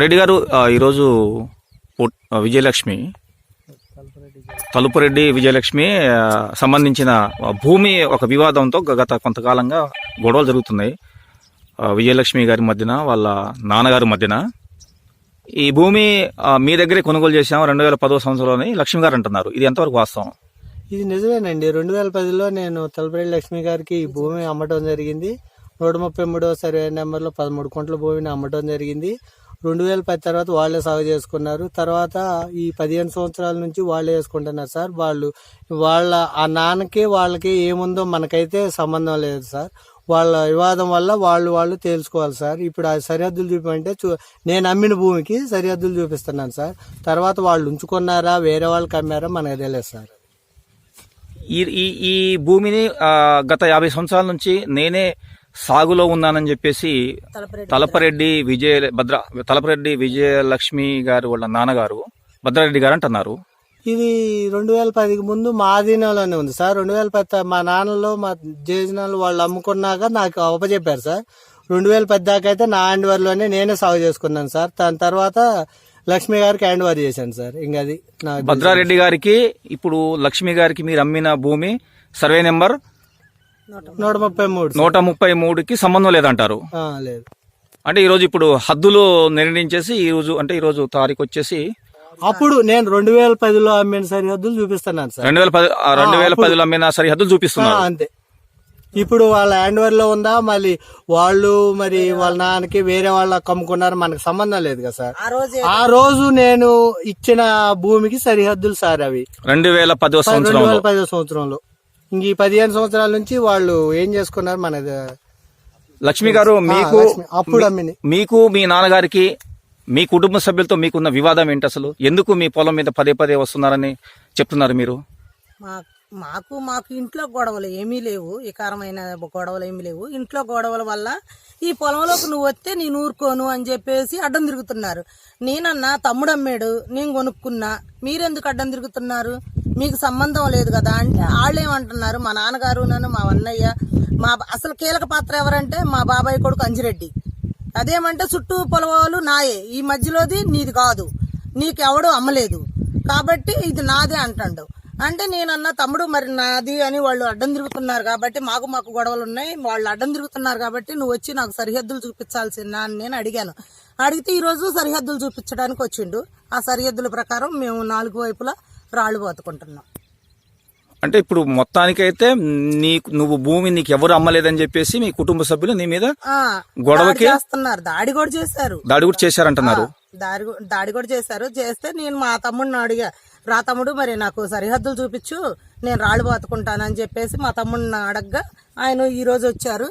రెడ్డి గారు, ఈరోజు విజయలక్ష్మి తలుపురెడ్డి విజయలక్ష్మి సంబంధించిన భూమి ఒక వివాదంతో గత కొంతకాలంగా గొడవలు జరుగుతున్నాయి. విజయలక్ష్మి గారి మధ్యన, వాళ్ళ నాన్నగారి మధ్యన. ఈ భూమి మీ దగ్గరే కొనుగోలు చేశాము 2010 సంవత్సరంలోని లక్ష్మి గారు అంటున్నారు. ఇది ఎంతవరకు వాస్తవం? ఇది నిజమేనండి. 2010లో నేను తలుపురెడ్డి లక్ష్మి గారికి ఈ భూమి అమ్మటం జరిగింది. 133వ సర్వే నెంబర్లో 13 కుంటల భూమిని అమ్మటం జరిగింది. 2010 తర్వాత వాళ్ళే సాగు చేసుకున్నారు. తర్వాత ఈ 15 సంవత్సరాల నుంచి వాళ్ళే వేసుకుంటున్నారు సార్. వాళ్ళ ఆ నాన్నకి వాళ్ళకి ఏముందో మనకైతే సంబంధం లేదు సార్. వాళ్ళ వివాదం వల్ల వాళ్ళు తేల్చుకోవాలి సార్. ఇప్పుడు ఆ సరిహద్దులు చూపమంటే నేను అమ్మిన భూమికి సరిహద్దులు చూపిస్తున్నాను సార్. తర్వాత వాళ్ళు ఉంచుకున్నారా వేరే వాళ్ళకి అమ్మారా మనకు తెలియదు సార్. ఈ భూమిని గత 50 సంవత్సరాల నుంచి నేనే సాగులో ఉన్నానని చెప్పేసి తలపరెడ్డి విజయలక్ష్మి గారు వాళ్ళ నాన్నగారు భద్రారెడ్డి గారు అంటున్నారు. ఇది 2010కి ముందు మా ఆధీనంలోనే ఉంది సార్. 2010 మా నాన్నలో మా జేజనాలు వాళ్ళు అమ్ముకున్నాక నాకు అప్పచెప్పారు సార్. 2010 దాకా అయితే నా హ్యాండ్ ఓవర్లోనే నేనే సాగు చేసుకున్నాను సార్. దాని తర్వాత లక్ష్మి గారికి హ్యాండ్ ఓవర్ చేశాను సార్. ఇంకా అది భద్రారెడ్డి గారికి ఇప్పుడు లక్ష్మి గారికి మీరు అమ్మిన భూమి సర్వే నెంబర్ 133కి సంబంధం లేదంటారు. లేదు అంటే ఈరోజు ఇప్పుడు హద్దులు నిర్ణయించేసి ఈరోజు తారీఖు వచ్చేసి అప్పుడు నేను 2010లో అమ్మిన సరిహద్దులు చూపిస్తున్నాను సార్. 2010లో అమ్మిన సరిహద్దులు చూపిస్తున్నారు అంతే. ఇప్పుడు వాళ్ళ హ్యాండ్ ఓవర్ లో ఉందా, మళ్ళీ వాళ్ళు మరి వాళ్ళ నాన్నకి వేరే వాళ్ళకి అమ్ముకున్నారు, మనకు సంబంధం లేదు కదా సార్. ఆ రోజు నేను ఇచ్చిన భూమికి సరిహద్దులు సార్ అవి 2010 సంవత్సరంలో. ఇంక ఈ 15 సంవత్సరాల నుంచి వాళ్ళు ఏం చేసుకున్నారు మనది. లక్ష్మి గారు, అప్పుడు అమ్మిని మీకు మీ నాన్నగారికి మీ కుటుంబ సభ్యులతో మీకున్న వివాదం ఏంటి అసలు? ఎందుకు మీ పొలం మీద పదే వస్తున్నారని చెప్తున్నారు మీరు? మాకు ఇంట్లో గొడవలు ఏమీ లేవు, వికారమైన గొడవలు ఏమీ లేవు. ఇంట్లో గొడవల వల్ల ఈ పొలంలోకి నువ్వు వస్తే నేను ఊరుకోను అని చెప్పేసి అడ్డం తిరుగుతున్నారు. నేనన్నా తమ్ముడు అమ్మాడు, నేను కొనుక్కున్నా, మీరెందుకు అడ్డం తిరుగుతున్నారు, మీకు సంబంధం లేదు కదా అంటే వాళ్ళు ఏమంటున్నారు, మా నాన్నగారు నన్ను మా అన్నయ్య అసలు కీలక పాత్ర ఎవరంటే మా బాబాయ్ కొడుకు అంజిరెడ్డి. అదేమంటే చుట్టూ పొలవాళ్ళు నాయే, ఈ మధ్యలోది నీది కాదు, నీకెవడూ అమ్మలేదు కాబట్టి ఇది నాదే అంటాడు. అంటే నేనన్నా తమ్ముడు మరి నాది అని వాళ్ళు అడ్డం తిరుగుతున్నారు కాబట్టి మాకు గొడవలు ఉన్నాయి, వాళ్ళు అడ్డం తిరుగుతున్నారు కాబట్టి నువ్వు వచ్చి నాకు సరిహద్దులు చూపించాల్సిందా అని నేను అడిగాను. అడిగితే ఈరోజు సరిహద్దులు చూపించడానికి వచ్చిండు. ఆ సరిహద్దుల ప్రకారం మేము 4 వైపులా రాళ్లు పోతుకుంటున్నాం. అంటే ఇప్పుడు మొత్తానికైతే నువ్వు భూమి నీకు ఎవరు అమ్మలేదని చెప్పేసి మీ కుటుంబ సభ్యులు నీ మీద గొడవకి చేస్తున్నారు. దాడి కూడా చేశారంటున్నారు. దాడి కూడా చేశారు. చేస్తే నేను మా తమ్ముడిని అడిగా, రా తమ్ముడు మరి నాకు సరిహద్దులు చూపించు, నేను రాళ్ళు పోతుకుంటానని చెప్పేసి మా తమ్ముడిని అడగ్గా ఆయన ఈ రోజు వచ్చారు.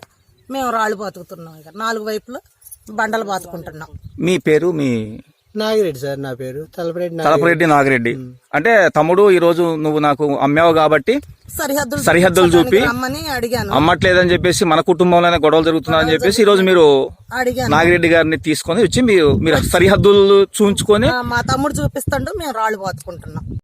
మేము రాళ్ళు పోతుకుతున్నాం. ఇక 4 వైపులు బండలు పోతుకుంటున్నాం. మీ పేరు? మీ నాగిరెడ్డి సార్. నా పేరు తలపరెడ్డి నాగిరెడ్డి. అంటే తమ్ముడు, ఈ రోజు నువ్వు నాకు అమ్మావు కాబట్టి సరిహద్దులు చూపి అడిగాను, అమ్మట్లేదని చెప్పేసి మన కుటుంబంలోనే గొడవలు జరుగుతున్నాయని చెప్పేసి ఈ రోజు మీరు నాగిరెడ్డి గారిని తీసుకొని వచ్చి మీరు సరిహద్దులు చూపించుకొని మా తమ్ముడు చూపిస్తాడు, మేము రాళ్ళు పోతుకుంటున్నాం.